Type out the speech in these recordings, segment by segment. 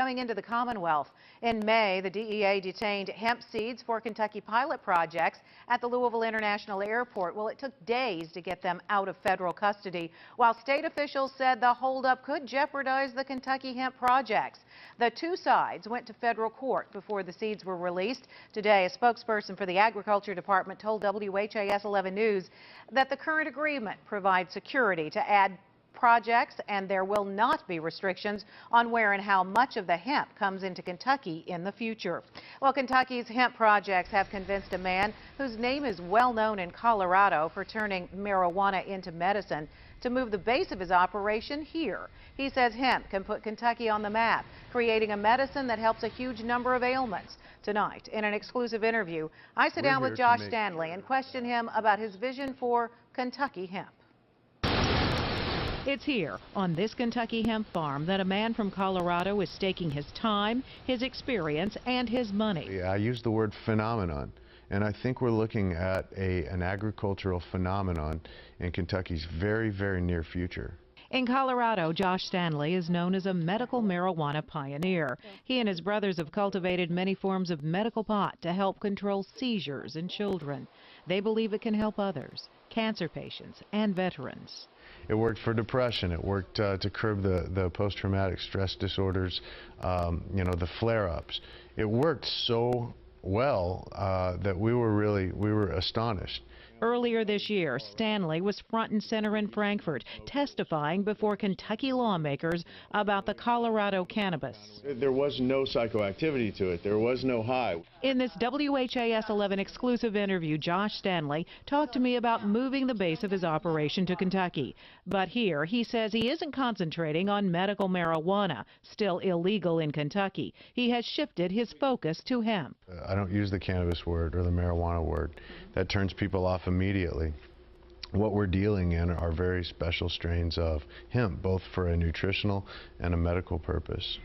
Going into the Commonwealth. In May, the DEA detained hemp seeds for Kentucky pilot projects at the Louisville International Airport. Well, it took days to get them out of federal custody, while state officials said the holdup could jeopardize the Kentucky hemp projects. The two sides went to federal court before the seeds were released. Today, a spokesperson for the Agriculture Department told WHAS 11 News that the current agreement provides security to add projects, and there will not be restrictions on where and how much of the hemp comes into Kentucky in the future. Well, Kentucky's hemp projects have convinced a man whose name is well known in Colorado for turning marijuana into medicine to move the base of his operation here. He says hemp can put Kentucky on the map, creating a medicine that helps a huge number of ailments. Tonight, in an exclusive interview, I sit down with Josh Stanley and question him about his vision for Kentucky hemp. It's here, on this Kentucky hemp farm, that a man from Colorado is staking his time, his experience, and his money. Yeah, I use the word phenomenon, and I think we're looking at an agricultural phenomenon in Kentucky's very, very near future. In Colorado, Josh Stanley is known as a medical marijuana pioneer. He and his brothers have cultivated many forms of medical pot to help control seizures in children. They believe it can help others, cancer patients and veterans. It worked for depression. It worked to curb the post-traumatic stress disorders, the flare-ups. It worked so well that we were astonished. Earlier this year, Stanley was front and center in Frankfort, testifying before Kentucky lawmakers about the Colorado cannabis. There was no psychoactivity to it. There was no high. In this WHAS 11 exclusive interview, Josh Stanley talked to me about moving the base of his operation to Kentucky. But here, he says he isn't concentrating on medical marijuana, still illegal in Kentucky. He has shifted his focus to hemp. I don't use the cannabis word or the marijuana word. That turns people off immediately. What we're dealing in are very special strains of hemp, both for a nutritional and a medical purpose.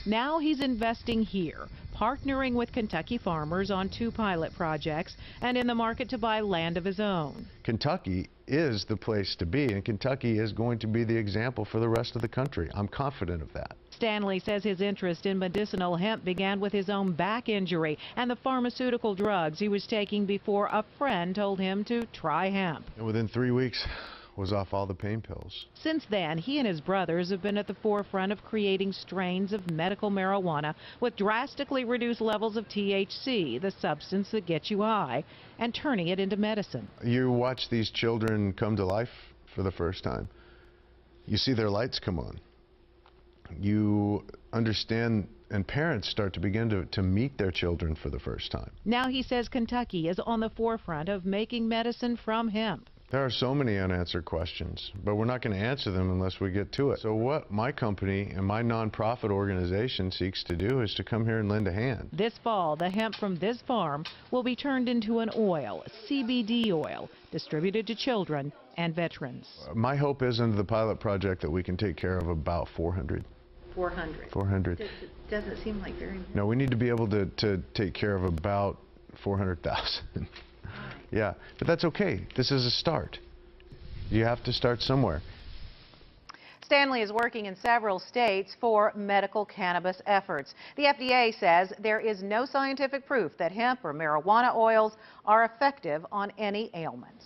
Now he's investing here, partnering with Kentucky farmers on 2 pilot projects and in the market to buy land of his own. Kentucky is the place to be, and Kentucky is going to be the example for the rest of the country. I'm confident of that. Stanley says his interest in medicinal hemp began with his own back injury and the pharmaceutical drugs he was taking before a friend told him to try hemp. And within 3 weeks, was off all the pain pills. Since then, he and his brothers have been at the forefront of creating strains of medical marijuana with drastically reduced levels of THC, the substance that gets you high, and turning it into medicine. You watch these children come to life for the first time. You see their lights come on. You understand, and parents start to begin to meet their children for the first time. Now he says Kentucky is on the forefront of making medicine from hemp. There are so many unanswered questions, but we're not going to answer them unless we get to it. So what my company and my nonprofit organization seeks to do is to come here and lend a hand. This fall, the hemp from this farm will be turned into an oil, CBD oil, distributed to children and veterans. My hope is under the pilot project that we can take care of about 400. 400. 400. It doesn't seem like very many. No, we need to be able to take care of about 400,000. Yeah, but that's okay. This is a start. You have to start somewhere. Stanley is working in several states for medical cannabis efforts. The FDA says there is no scientific proof that hemp or marijuana oils are effective on any ailments.